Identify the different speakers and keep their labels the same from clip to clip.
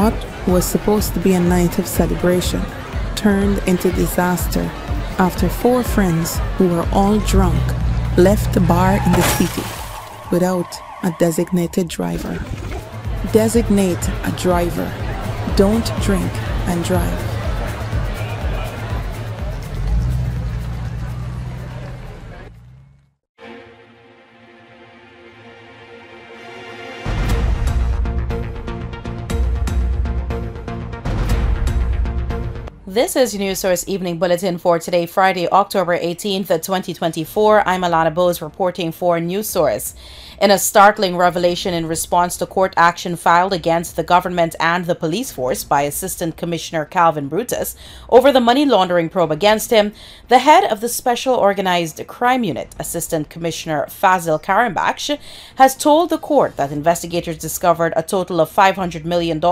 Speaker 1: What was supposed to be a night of celebration turned into disaster after 4 friends who were all drunk left the bar in the city without a designated driver. Designate a driver. Don't drink and drive.
Speaker 2: This is your News Source Evening Bulletin for today, Friday, October 18th, 2024. I'm Alana Bose reporting for News Source. In a startling revelation in response to court action filed against the government and the police force by Assistant Commissioner Calvin Brutus over the money laundering probe against him, the head of the Special Organized Crime Unit, Assistant Commissioner Fazil Karimbaksh, has told the court that investigators discovered a total of $500 million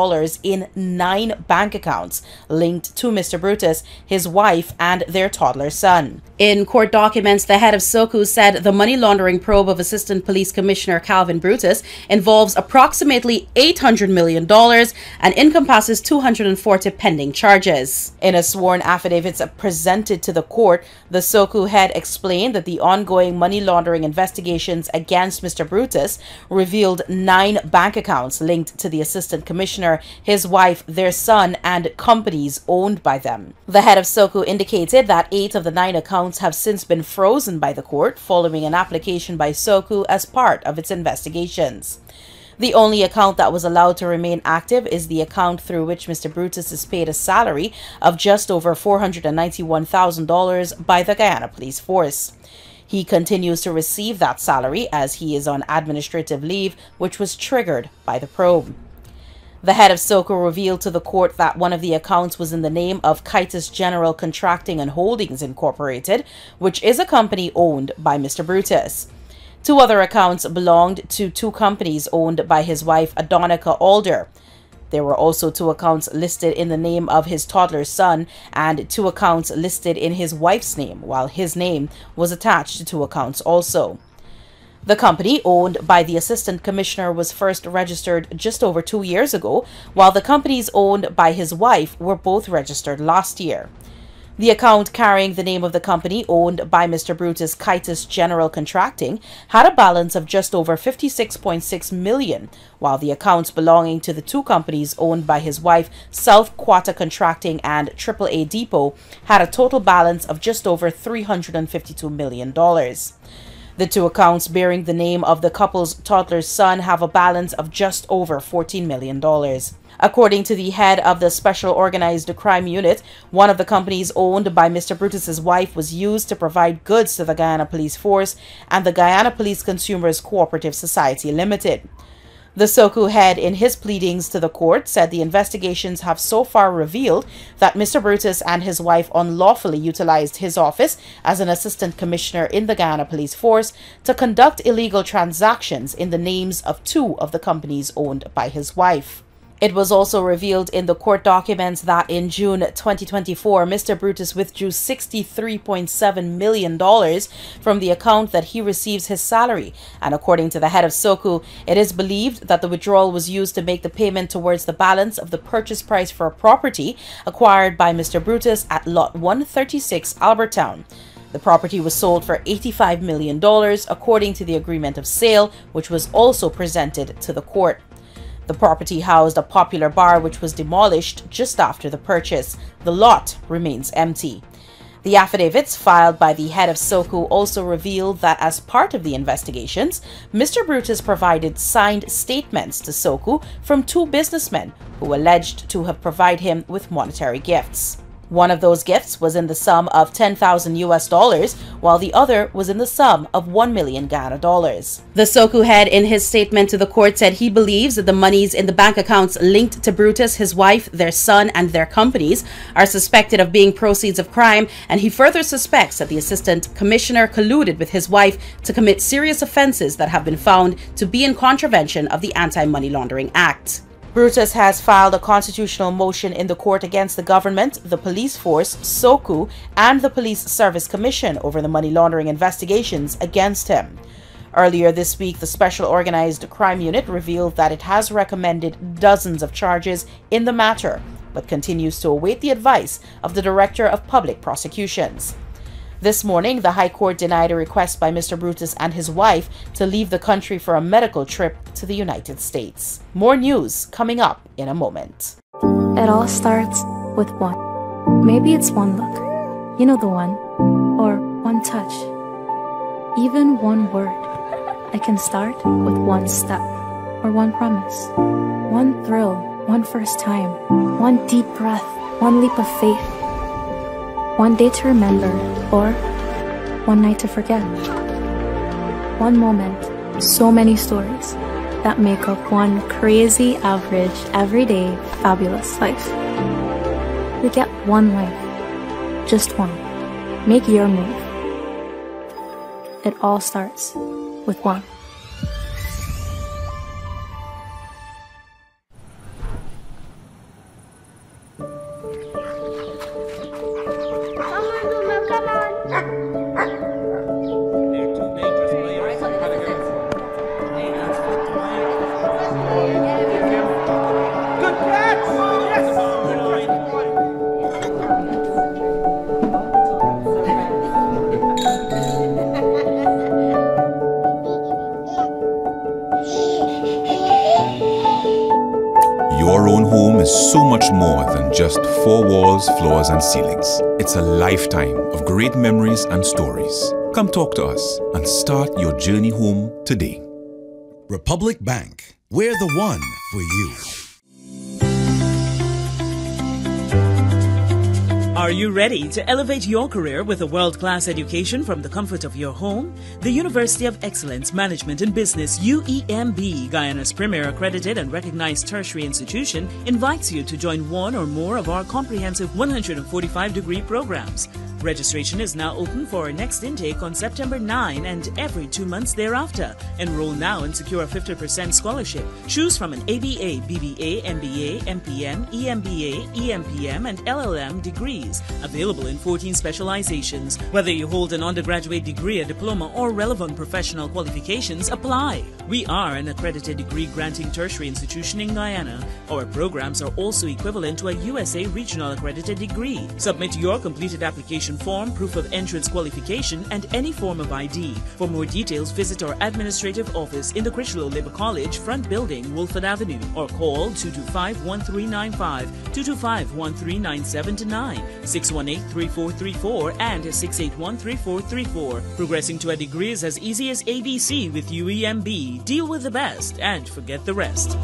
Speaker 2: in 9 bank accounts linked to Mr. Brutus, his wife, and their toddler son. In court documents, the head of SOCU said the money laundering probe of Assistant Police Commissioner Calvin Brutus involves approximately $800 million and encompasses 240 pending charges. In a sworn affidavit presented to the court, the SOCU head explained that the ongoing money laundering investigations against Mr. Brutus revealed 9 bank accounts linked to the Assistant Commissioner, his wife, their son, and companies owned by them. The head of SOCU indicated that 8 of the 9 accounts have since been frozen by the court following an application by SOCU as part of its investigations. The only account that was allowed to remain active is the account through which Mr. Brutus is paid a salary of just over $491,000 by the Guyana Police Force. He continues to receive that salary as he is on administrative leave, which was triggered by the probe. The head of SOCU revealed to the court that one of the accounts was in the name of Kitus General Contracting and Holdings Incorporated, which is a company owned by Mr. Brutus. 2 other accounts belonged to 2 companies owned by his wife, Adonica Alder. There were also 2 accounts listed in the name of his toddler son and 2 accounts listed in his wife's name, while his name was attached to 2 accounts also. The company owned by the Assistant Commissioner was first registered just over 2 years ago, while the companies owned by his wife were both registered last year. The account carrying the name of the company owned by Mr. Brutus, Kitus General Contracting, had a balance of just over $56.6 million, while the accounts belonging to the 2 companies owned by his wife, South Quata Contracting and AAA Depot, had a total balance of just over $352 million. The 2 accounts bearing the name of the couple's toddler's son have a balance of just over $14 million. According to the head of the Special Organized Crime Unit, one of the companies owned by Mr. Brutus's wife was used to provide goods to the Guyana Police Force and the Guyana Police Consumers Cooperative Society Limited. The SOCU head, in his pleadings to the court, said the investigations have so far revealed that Mr. Brutus and his wife unlawfully utilized his office as an assistant commissioner in the Guyana Police Force to conduct illegal transactions in the names of 2 of the companies owned by his wife. It was also revealed in the court documents that in June 2024, Mr. Brutus withdrew $63.7 million from the account that he receives his salary, and according to the head of SOCU, it is believed that the withdrawal was used to make the payment towards the balance of the purchase price for a property acquired by Mr. Brutus at Lot 136 Albertown. The property was sold for $85 million according to the agreement of sale, which was also presented to the court. The property housed a popular bar which was demolished just after the purchase. The lot remains empty. The affidavits filed by the head of SOCU also revealed that as part of the investigations, Mr. Brutus provided signed statements to SOCU from 2 businessmen who alleged to have provided him with monetary gifts. One of those gifts was in the sum of $10,000 while the other was in the sum of $1 million Ghana dollars. The SOCU head in his statement to the court said he believes that the monies in the bank accounts linked to Brutus, his wife, their son, and their companies are suspected of being proceeds of crime, and he further suspects that the assistant commissioner colluded with his wife to commit serious offenses that have been found to be in contravention of the Anti-Money Laundering Act. Brutus has filed a constitutional motion in the court against the government, the police force, SOCU, and the Police Service Commission over the money laundering investigations against him. Earlier this week, the Special Organized Crime Unit revealed that it has recommended dozens of charges in the matter, but continues to await the advice of the Director of Public Prosecutions. This morning, the High Court denied a request by Mr. Brutus and his wife to leave the country for a medical trip to the United States. More news coming up in a moment.
Speaker 3: It all starts with one. Maybe it's one look, you know the one, or one touch, even one word. It can start with one step, or one promise, one thrill, one first time, one deep breath, one leap of faith, one day to remember, or one night to forget. One moment, so many stories that make up one crazy, average, everyday, fabulous life. We get one life, just one. Make your move. It all starts with one.
Speaker 4: Your own home is so much more than just four walls, floors, and ceilings. It's a lifetime of great memories and stories. Come talk to us and start your journey home today.
Speaker 5: Republic Bank, we're the one for you.
Speaker 6: Are you ready to elevate your career with a world-class education from the comfort of your home? The University of Excellence Management and Business, UEMB, Guyana's premier accredited and recognized tertiary institution, invites you to join one or more of our comprehensive 145-degree programs. Registration is now open for our next intake on September 9 and every 2 months thereafter. Enroll now and secure a 50% scholarship. Choose from an ABA, BBA, MBA, MPM, EMBA, EMPM, and LLM degrees, available in 14 specializations. Whether you hold an undergraduate degree, a diploma, or relevant professional qualifications, apply. We are an accredited degree-granting tertiary institution in Guyana. Our programs are also equivalent to a USA Regional Accredited degree. Submit your completed application form, proof of entrance qualification, and any form of ID. For more details, visit our administrative office in the Critchlow Labour College, front building, Wolford Avenue, or call 225-1395, 225-1397-9, 618-3434, and 681-3434. Progressing to a degree is as easy as ABC with UEMB. Deal with the best and forget the rest.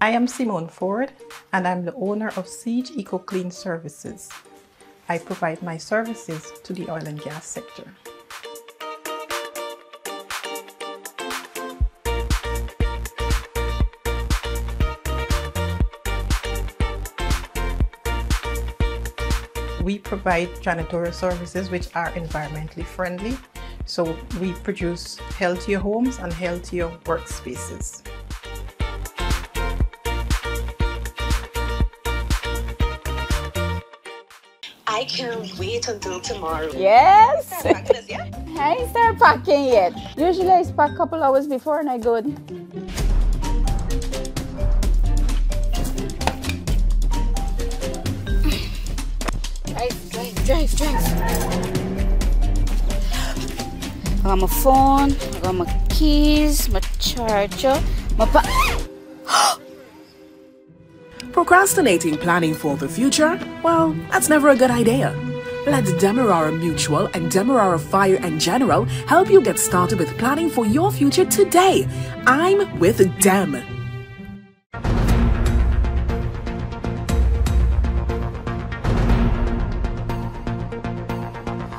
Speaker 7: I am Simone Ford, and I'm the owner of Siege Eco Clean Services. I provide my services to the oil and gas sector. We provide janitorial services which are environmentally friendly, so we produce healthier homes and healthier workspaces.
Speaker 8: I can't wait until tomorrow.
Speaker 9: Yes!
Speaker 8: Start packing this, yeah?
Speaker 9: I ain't start packing yet. Usually I pack a couple hours before and I go. Drive. I got my phone, I got my keys, my charger, my
Speaker 10: Procrastinating planning for the future? Well, that's never a good idea. Let Demerara Mutual and Demerara Fire and General help you get started with planning for your future today. I'm with Dem.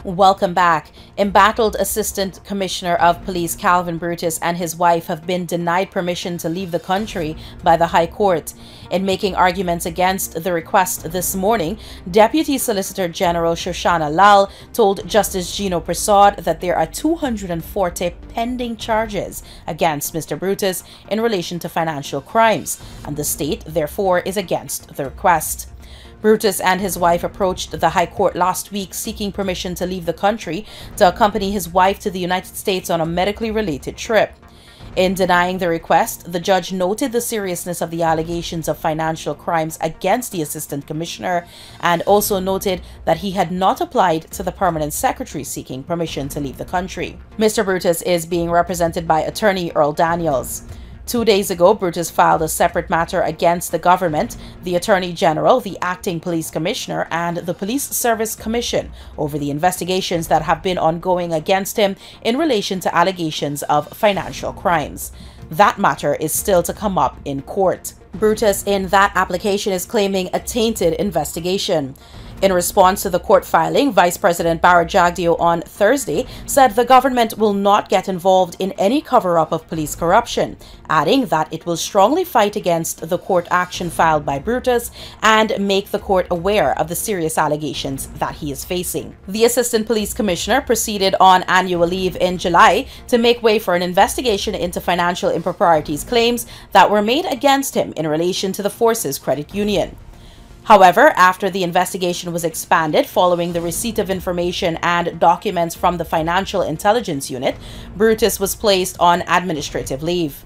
Speaker 2: Welcome back. Embattled Assistant Commissioner of Police Calvin Brutus and his wife have been denied permission to leave the country by the High Court. In making arguments against the request this morning, Deputy Solicitor General Shoshana Lal told Justice Gino Prasad that there are 240 pending charges against Mr. Brutus in relation to financial crimes, and the state, therefore, is against the request. Brutus and his wife approached the High Court last week seeking permission to leave the country to accompany his wife to the United States on a medically related trip. In denying the request, the judge noted the seriousness of the allegations of financial crimes against the assistant commissioner and also noted that he had not applied to the permanent secretary seeking permission to leave the country. Mr. Brutus is being represented by attorney Earl Daniels. 2 days ago, Brutus filed a separate matter against the government, the Attorney General, the Acting Police Commissioner, and the Police Service Commission over the investigations that have been ongoing against him in relation to allegations of financial crimes. That matter is still to come up in court. Brutus, in that application, is claiming a tainted investigation. In response to the court filing, Vice President Barra Jagdeo on Thursday said the government will not get involved in any cover-up of police corruption, adding that it will strongly fight against the court action filed by Brutus and make the court aware of the serious allegations that he is facing. The Assistant Police Commissioner proceeded on annual leave in July to make way for an investigation into financial improprieties claims that were made against him in relation to the Forces Credit Union. However, after the investigation was expanded following the receipt of information and documents from the Financial Intelligence Unit, Brutus was placed on administrative leave.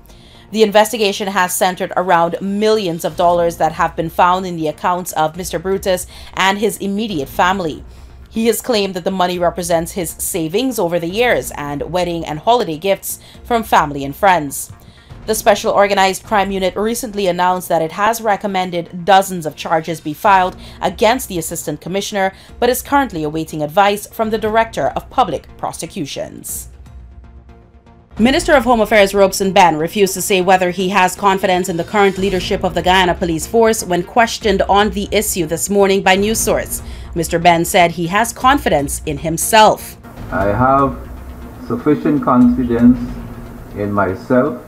Speaker 2: The investigation has centered around millions of dollars that have been found in the accounts of Mr. Brutus and his immediate family. He has claimed that the money represents his savings over the years and wedding and holiday gifts from family and friends. The Special Organized Crime Unit recently announced that it has recommended dozens of charges be filed against the Assistant Commissioner, but is currently awaiting advice from the Director of Public Prosecutions. Minister of Home Affairs Robeson Benn refused to say whether he has confidence in the current leadership of the Guyana Police Force when questioned on the issue this morning by news source. Mr. Benn said he has confidence in himself.
Speaker 11: I have sufficient confidence in myself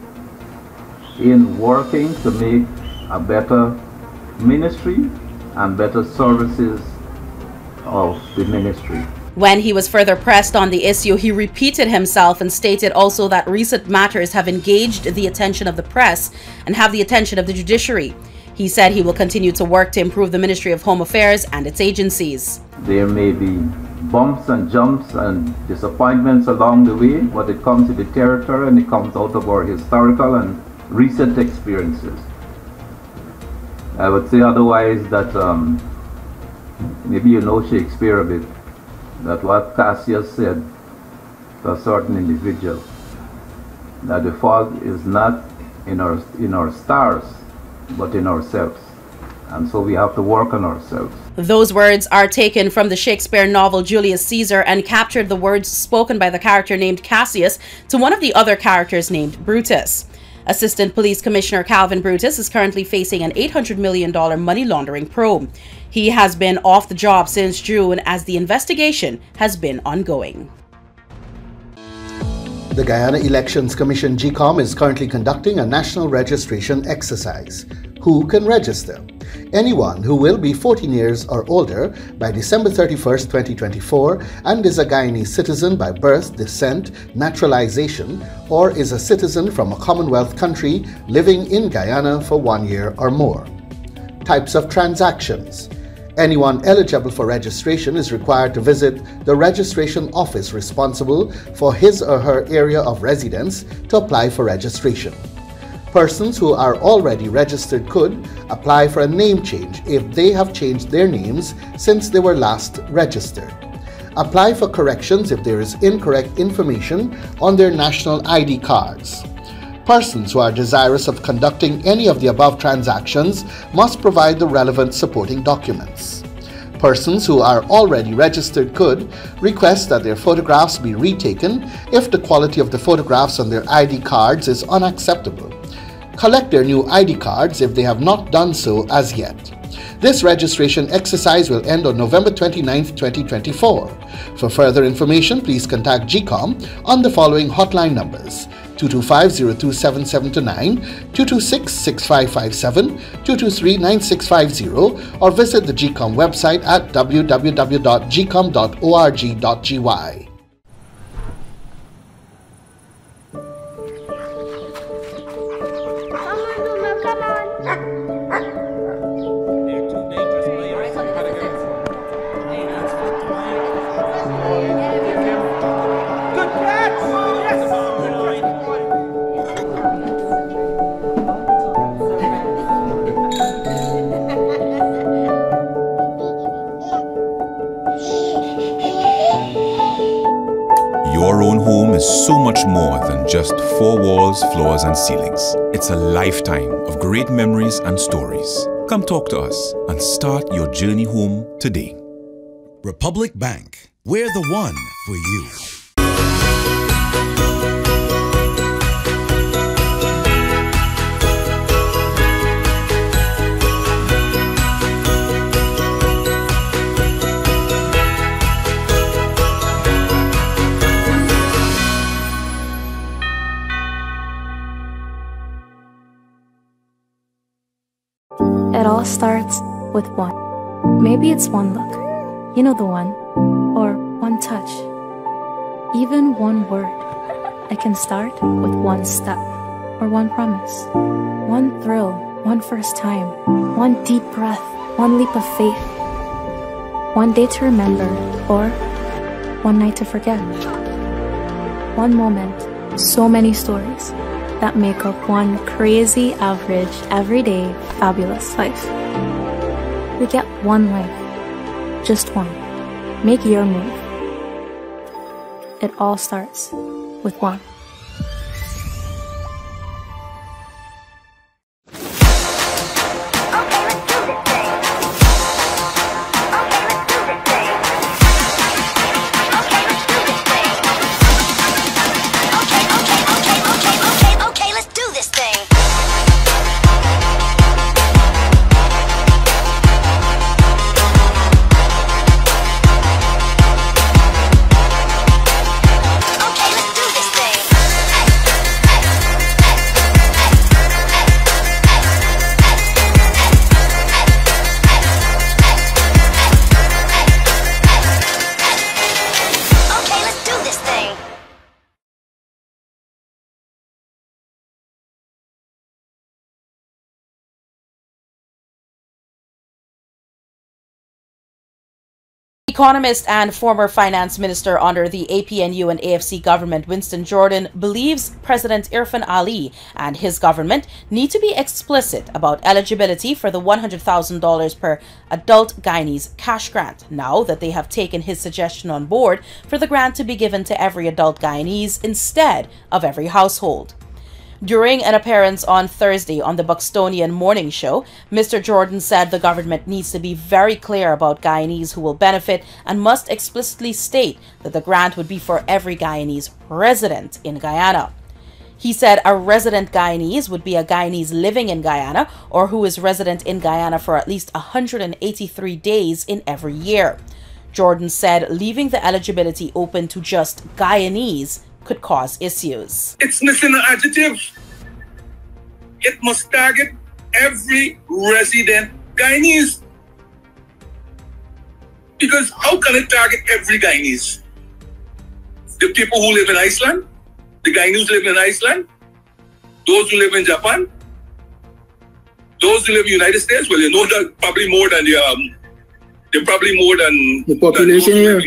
Speaker 11: in working to make a better ministry and better services of the ministry.
Speaker 2: When he was further pressed on the issue, he repeated himself and stated also that recent matters have engaged the attention of the press and have the attention of the judiciary. He said he will continue to work to improve the Ministry of Home Affairs and its agencies.
Speaker 11: There may be bumps and jumps and disappointments along the way, but it comes to the territory and it comes out of our historical and recent experiences. I would say otherwise that maybe you know Shakespeare a bit, that what Cassius said to a certain individual, that the fault is not in our stars, but in ourselves. And so we have to work on ourselves.
Speaker 2: Those words are taken from the Shakespeare novel Julius Caesar and captured the words spoken by the character named Cassius to one of the other characters named Brutus. Assistant Police Commissioner Calvin Brutus is currently facing an $800 million money laundering probe. He has been off the job since June as the investigation has been ongoing.
Speaker 12: The Guyana Elections Commission GCOM is currently conducting a national registration exercise. Who can register? Anyone who will be 14 years or older by December 31st, 2024 and is a Guyanese citizen by birth, descent, naturalization, or is a citizen from a Commonwealth country living in Guyana for 1 year or more. Types of transactions. Anyone eligible for registration is required to visit the registration office responsible for his or her area of residence to apply for registration. Persons who are already registered could apply for a name change if they have changed their names since they were last registered. Apply for corrections if there is incorrect information on their national ID cards. Persons who are desirous of conducting any of the above transactions must provide the relevant supporting documents. Persons who are already registered could request that their photographs be retaken if the quality of the photographs on their ID cards is unacceptable. Collect their new ID cards if they have not done so as yet. This registration exercise will end on November 29, 2024. For further information, please contact GCOM on the following hotline numbers: 225-027729, 226-6557, 223-9650, or visit the GCOM website at www.gcom.org.gy.
Speaker 4: Your own home is so much more than just four walls, floors, and ceilings. It's a lifetime of great memories and stories. Come talk to us and start your journey home today.
Speaker 5: Republic Bank, we're the one for you.
Speaker 3: It all starts with one. Maybe it's one look, you know the one, or one touch, even one word. It can start with one step, or one promise, one thrill, one first time, one deep breath, one leap of faith, one day to remember, or one night to forget. One moment, so many stories that make up one crazy, average, everyday, fabulous life. We get one life, just one. Make your move. It all starts with one.
Speaker 2: Economist and former finance minister under the APNU and AFC government, Winston Jordan, believes President Irfan Ali and his government need to be explicit about eligibility for the $100,000 per adult Guyanese cash grant, now that they have taken his suggestion on board for the grant to be given to every adult Guyanese instead of every household. During an appearance on Thursday on the Buxtonian Morning Show, Mr. Jordan said the government needs to be very clear about Guyanese who will benefit and must explicitly state that the grant would be for every Guyanese resident in Guyana. He said a resident Guyanese would be a Guyanese living in Guyana or who is resident in Guyana for at least 183 days in every year. Jordan said leaving the eligibility open to just Guyanese could cause issues.
Speaker 13: It's missing an adjective. It must target every resident Guyanese. Because how can it target every Guyanese? The people who live in Iceland, the Guyanese who live in Iceland, those who live in Japan, those who live in the United States, well, you know that probably more than they're probably more than
Speaker 14: the population here.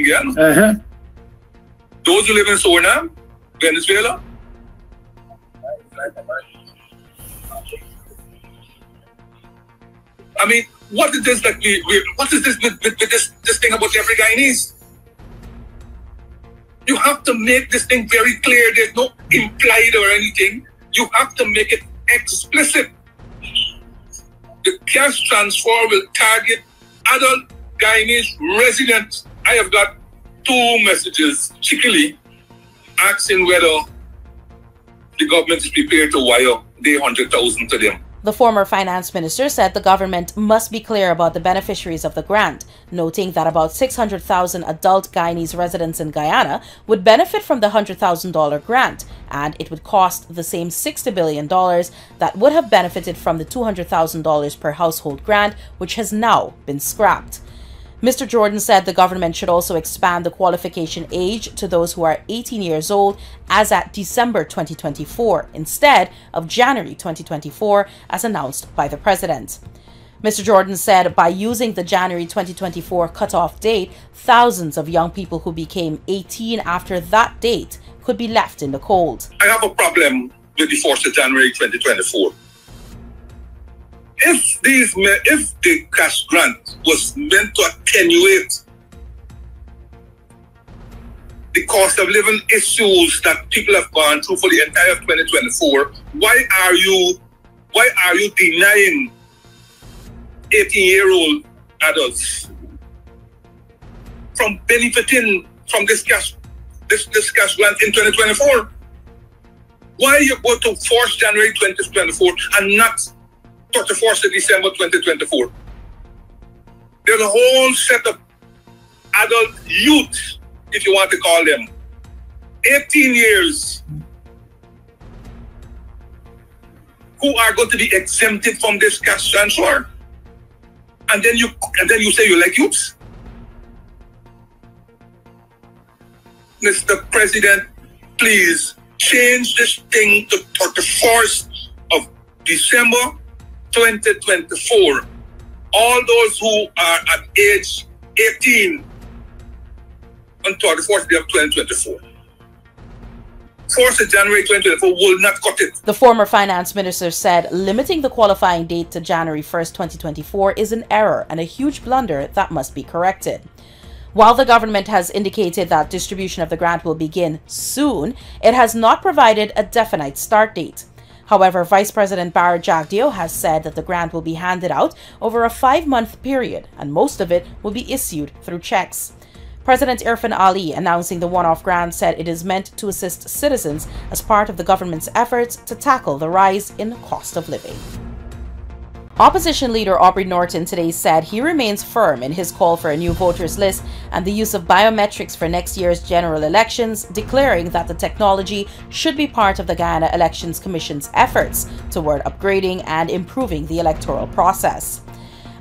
Speaker 13: Those who live in Suriname, Venezuela. I mean, what is this that what is this with this thing about every Guyanese? You have to make this thing very clear. There's no implied or anything. You have to make it explicit. The cash transfer will target adult Guyanese residents. I have got 2 messages, cheekily, asking whether the government is prepared to wire the 100,000 to them.
Speaker 2: The former finance minister said the government must be clear about the beneficiaries of the grant, noting that about 600,000 adult Guyanese residents in Guyana would benefit from the $100,000 grant, and it would cost the same $60 billion that would have benefited from the $200,000 per household grant, which has now been scrapped. Mr. Jordan said the government should also expand the qualification age to those who are 18 years old as at December 2024 instead of January 2024 as announced by the president. Mr. Jordan said by using the January 2024 cutoff date, thousands of young people who became 18 after that date could be left in the cold.
Speaker 13: I have a problem with the 1st of January 2024. If the cash grant was meant to attenuate the cost of living issues that people have gone through for the entire 2024, why are you denying 18-year-old adults from benefiting from this cash grant in 2024? Why you go to 4th January 2024 and not 31st of December 2024? There's a whole set of adult youth, if you want to call them, 18 years, who are going to be exempted from this cash transfer. And then you say you like youths? Mr. President, please change this thing to 31st of December 2024. All those who are at age 18 on 31st day of 2024. 4th of January 2024 will not cut it.
Speaker 2: The former finance minister said limiting the qualifying date to January 1st, 2024 is an error and a huge blunder that must be corrected. While the government has indicated that distribution of the grant will begin soon, it has not provided a definite start date. However, Vice President Barra Jagdeo has said that the grant will be handed out over a 5-month period and most of it will be issued through checks. President Irfan Ali, announcing the one-off grant, said it is meant to assist citizens as part of the government's efforts to tackle the rise in cost of living. Opposition leader Aubrey Norton today said he remains firm in his call for a new voters list and the use of biometrics for next year's general elections, declaring that the technology should be part of the Guyana Elections Commission's efforts toward upgrading and improving the electoral process.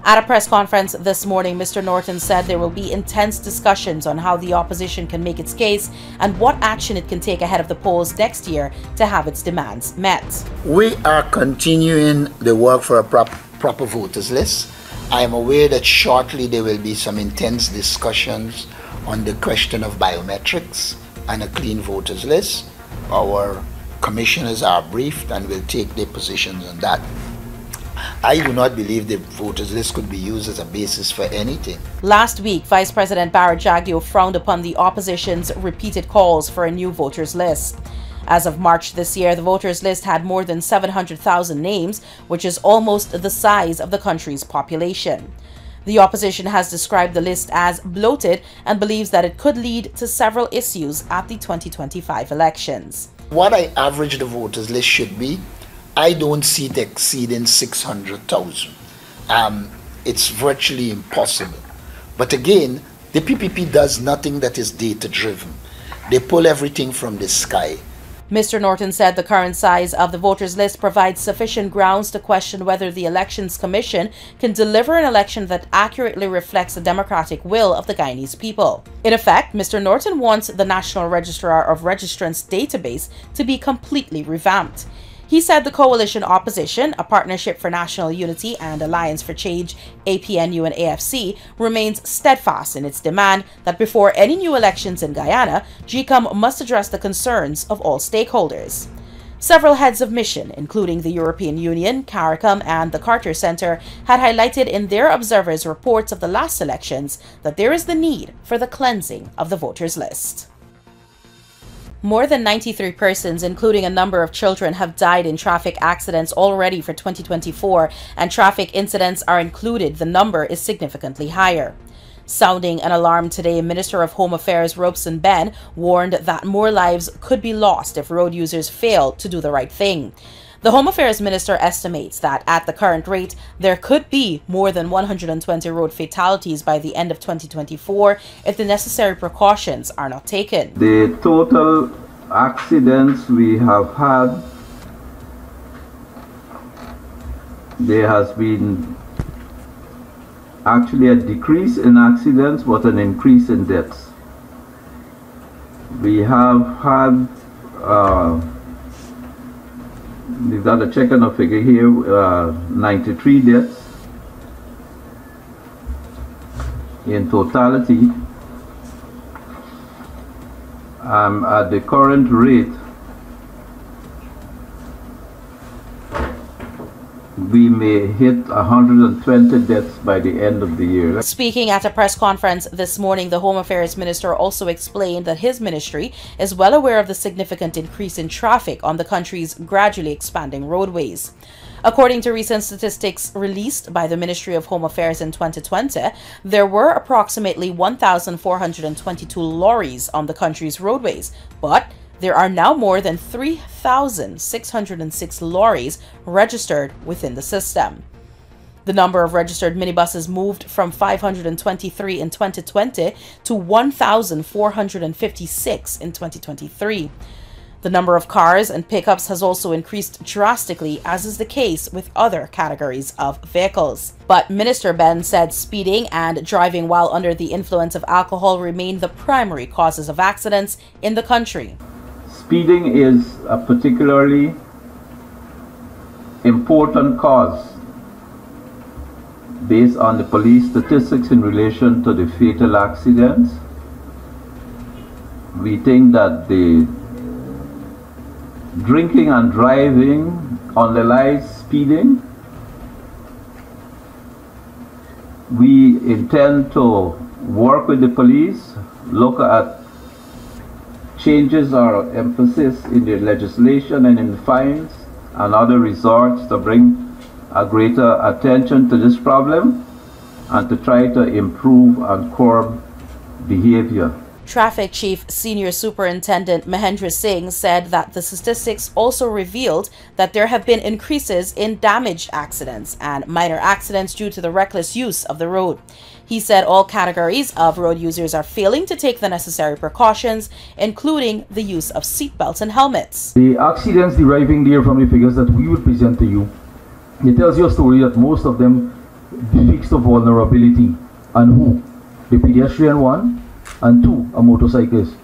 Speaker 2: At a press conference this morning, Mr. Norton said there will be intense discussions on how the opposition can make its case and what action it can take ahead of the polls next year to have its demands met.
Speaker 14: We are continuing the work for a proper voters list. I am aware that shortly there will be some intense discussions on the question of biometrics and a clean voters list. Our commissioners are briefed and will take their positions on that. I do not believe the voters list could be used as a basis for anything.
Speaker 2: Last week, Vice President Barra Jagdeo frowned upon the opposition's repeated calls for a new voters list. As of March this year, the voters list had more than 700,000 names, which is almost the size of the country's population. The opposition has described the list as bloated and believes that it could lead to several issues at the 2025 elections.
Speaker 14: What I average the voters list should be, I don't see it exceeding 600,000. It's virtually impossible. But again, the PPP does nothing that is data-driven. They pull everything from the sky.
Speaker 2: Mr. Norton said the current size of the voters list provides sufficient grounds to question whether the Elections Commission can deliver an election that accurately reflects the democratic will of the Guyanese people. In effect, Mr. Norton wants the National Registrar of Registrants database to be completely revamped. He said the coalition opposition, a Partnership for National Unity and Alliance for Change, APNU and AFC, remains steadfast in its demand that before any new elections in Guyana, GCOM must address the concerns of all stakeholders. Several heads of mission, including the European Union, CARICOM and the Carter Center, had highlighted in their observers' reports of the last elections that there is the need for the cleansing of the voters list. More than 93 persons, including a number of children, have died in traffic accidents already for 2024, and traffic incidents are included. The number is significantly higher. Sounding an alarm today, Minister of Home Affairs Robeson Benn warned that more lives could be lost if road users fail to do the right thing. The Home Affairs Minister estimates that at the current rate, there could be more than 120 road fatalities by the end of 2024 if the necessary precautions are not taken.
Speaker 11: The total accidents we have had, there has been actually a decrease in accidents but an increase in deaths. We have had we've got a check on a figure here, 93 deaths in totality. At the current rate, we may hit 120 deaths by the end of the year.
Speaker 2: Speaking at a press conference this morning, the Home Affairs Minister also explained that his ministry is well aware of the significant increase in traffic on the country's gradually expanding roadways. According to recent statistics released by the Ministry of Home Affairs in 2020, there were approximately 1,422 lorries on the country's roadways, but there are now more than 3,606 lorries registered within the system. The number of registered minibuses moved from 523 in 2020 to 1,456 in 2023. The number of cars and pickups has also increased drastically, as is the case with other categories of vehicles. But Minister Benn said speeding and driving while under the influence of alcohol remain the primary causes of accidents in the country.
Speaker 11: Speeding is a particularly important cause based on the police statistics in relation to the fatal accidents. We think that the drinking and driving underlies speeding. We intend to work with the police, look at changes or emphasis in the legislation and in fines and other resorts to bring a greater attention to this problem and to try to improve and curb behavior.
Speaker 2: Traffic Chief Senior Superintendent Mahendra Singh said that the statistics also revealed that there have been increases in damaged accidents and minor accidents due to the reckless use of the road. He said all categories of road users are failing to take the necessary precautions, including the use of seatbelts and helmets.
Speaker 15: The accidents deriving there from the figures that we will present to you, it tells you a story that most of them depicts the vulnerability. And who? The pedestrian one, and two, a motorcyclist.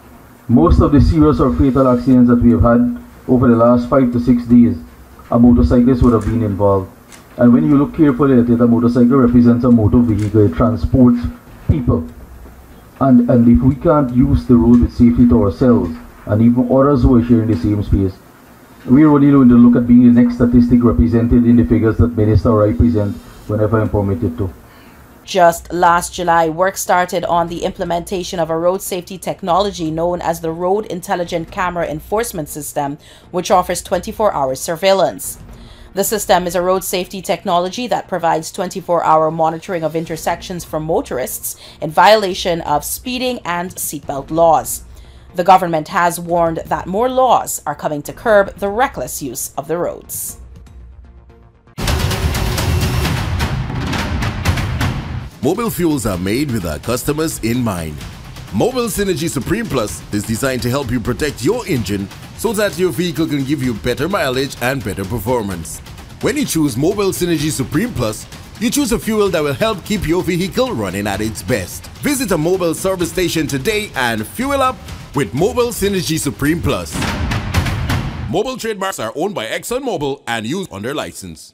Speaker 15: Most of the serious or fatal accidents that we have had over the last 5 to 6 days, a motorcyclist would have been involved. And when you look carefully at it, a motorcycle represents a motor vehicle. It transports people. And if we can't use the road with safety to ourselves, and even others who are sharing the same space, we're only going to look at being the next statistic represented in the figures that Minister or I present whenever I'm permitted to.
Speaker 2: Just last July, work started on the implementation of a road safety technology known as the Road Intelligent Camera Enforcement System, which offers 24-hour surveillance. The system is a road safety technology that provides 24-hour monitoring of intersections for motorists in violation of speeding and seatbelt laws. The government has warned that more laws are coming to curb the reckless use of the roads.
Speaker 16: Mobile fuels are made with our customers in mind. Mobile Synergy Supreme Plus is designed to help you protect your engine so that your vehicle can give you better mileage and better performance. When you choose Mobile Synergy Supreme Plus, you choose a fuel that will help keep your vehicle running at its best. Visit a mobile service station today and fuel up with Mobile Synergy Supreme Plus. Mobile trademarks are owned by ExxonMobil and used under license.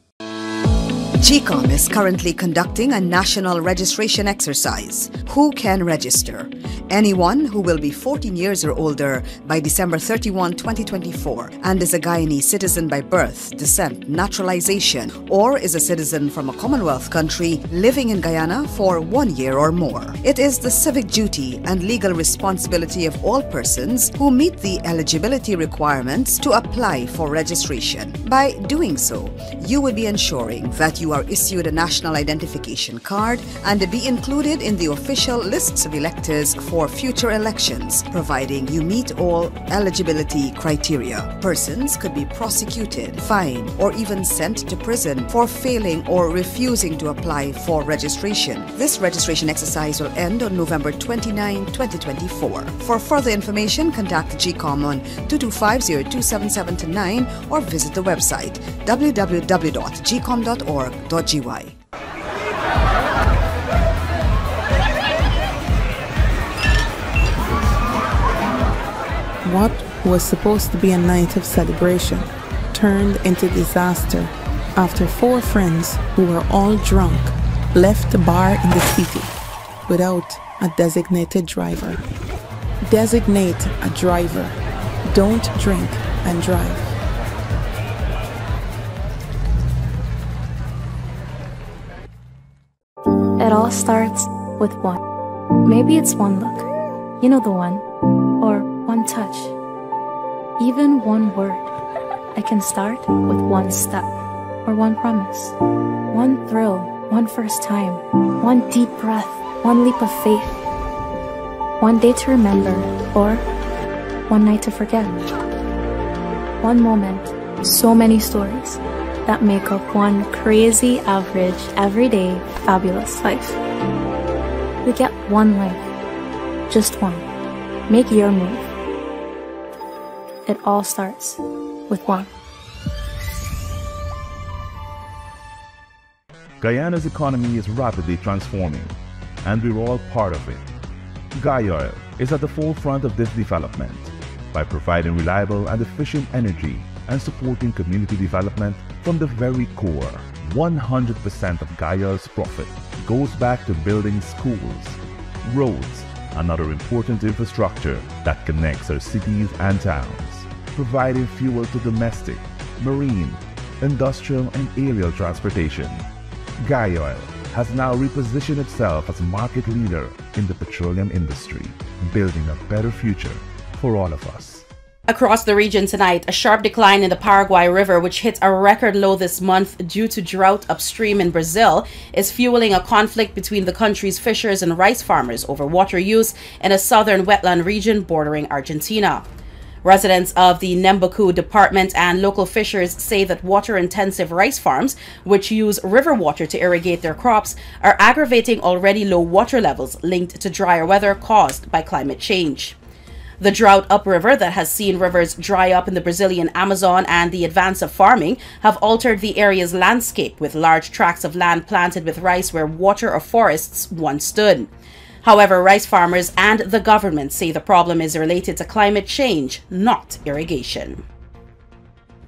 Speaker 17: GCOM is currently conducting a national registration exercise. Who can register? Anyone who will be 14 years or older by December 31, 2024 and is a Guyanese citizen by birth, descent, naturalization, or is a citizen from a Commonwealth country living in Guyana for 1 year or more. It is the civic duty and legal responsibility of all persons who meet the eligibility requirements to apply for registration. By doing so, you will be ensuring that you are issued a national identification card and be included in the official lists of electors for future elections, providing you meet all eligibility criteria. Persons could be prosecuted, fined, or even sent to prison for failing or refusing to apply for registration. This registration exercise will end on November 29, 2024. For further information, contact GCOM on 225-0277-9 or visit the website www.gcom.org.gy.
Speaker 1: What was supposed to be a night of celebration turned into disaster after 4 friends who were all drunk left the bar in the city without a designated driver. Designate a driver. Don't drink and drive.
Speaker 3: It all starts with one. Maybe it's one look, you know the one, or one touch, even one word. I can start with one step, or one promise, one thrill, one first time, one deep breath, one leap of faith, one day to remember, or one night to forget. One moment, so many stories that make up one crazy, average, everyday, fabulous life. We get one life, just one. Make your move. It all starts with one.
Speaker 18: Guyana's economy is rapidly transforming, and we're all part of it. Guyana is at the forefront of this development by providing reliable and efficient energy and supporting community development from the very core. 100% of Guyana's profit goes back to building schools, roads, and other important infrastructure that connects our cities and towns, providing fuel to domestic, marine, industrial, and aerial transportation. Guyana has now repositioned itself as a market leader in the petroleum industry, building a better future for all of us.
Speaker 2: Across the region tonight, a sharp decline in the Paraguay River, which hit a record low this month due to drought upstream in Brazil, is fueling a conflict between the country's fishers and rice farmers over water use in a southern wetland region bordering Argentina. Residents of the Nembucú department and local fishers say that water-intensive rice farms, which use river water to irrigate their crops, are aggravating already low water levels linked to drier weather caused by climate change. The drought upriver that has seen rivers dry up in the Brazilian Amazon and the advance of farming have altered the area's landscape, with large tracts of land planted with rice where water or forests once stood. However, rice farmers and the government say the problem is related to climate change, not irrigation.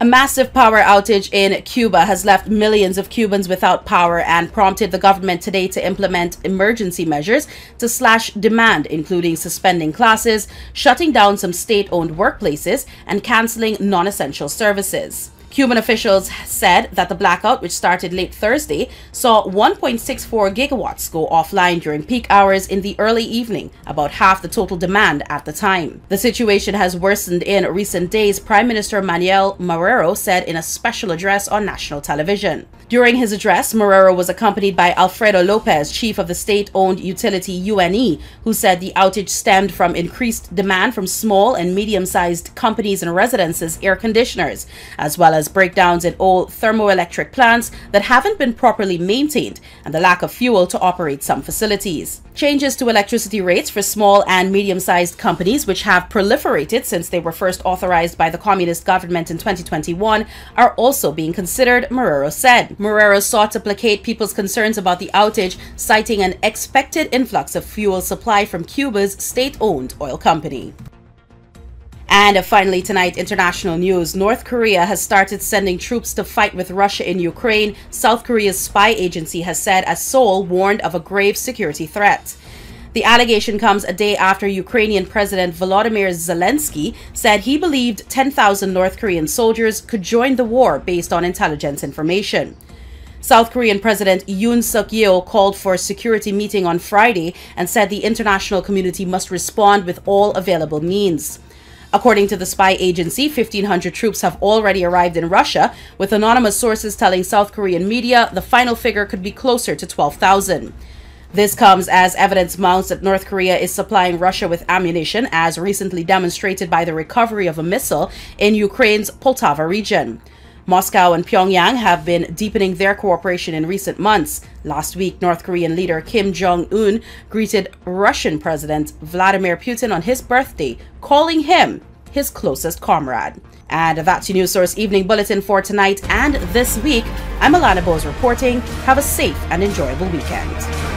Speaker 2: A massive power outage in Cuba has left millions of Cubans without power and prompted the government today to implement emergency measures to slash demand, including suspending classes, shutting down some state-owned workplaces, and canceling non-essential services. Cuban officials said that the blackout, which started late Thursday, saw 1.64 gigawatts go offline during peak hours in the early evening, about half the total demand at the time. The situation has worsened in recent days, Prime Minister Manuel Marrero said in a special address on national television. During his address, Marrero was accompanied by Alfredo Lopez, chief of the state-owned utility UNE, who said the outage stemmed from increased demand from small and medium-sized companies and residences' air conditioners, as well as breakdowns in old thermoelectric plants that haven't been properly maintained and the lack of fuel to operate some facilities. Changes to electricity rates for small and medium-sized companies, which have proliferated since they were first authorized by the communist government in 2021, are also being considered, Marrero said. Marrero sought to placate people's concerns about the outage, citing an expected influx of fuel supply from Cuba's state-owned oil company. And finally tonight, international news. North Korea has started sending troops to fight with Russia in Ukraine, South Korea's spy agency has said, as Seoul warned of a grave security threat. The allegation comes a day after Ukrainian President Volodymyr Zelensky said he believed 10,000 North Korean soldiers could join the war based on intelligence information. South Korean President Yoon Suk-yeol called for a security meeting on Friday and said the international community must respond with all available means. According to the spy agency, 1,500 troops have already arrived in Russia, with anonymous sources telling South Korean media the final figure could be closer to 12,000. This comes as evidence mounts that North Korea is supplying Russia with ammunition, as recently demonstrated by the recovery of a missile in Ukraine's Poltava region. Moscow and Pyongyang have been deepening their cooperation in recent months. Last week, North Korean leader Kim Jong-un greeted Russian President Vladimir Putin on his birthday, calling him his closest comrade. And that's your News Source Evening Bulletin for tonight and this week. I'm Alana Bose reporting. Have a safe and enjoyable weekend.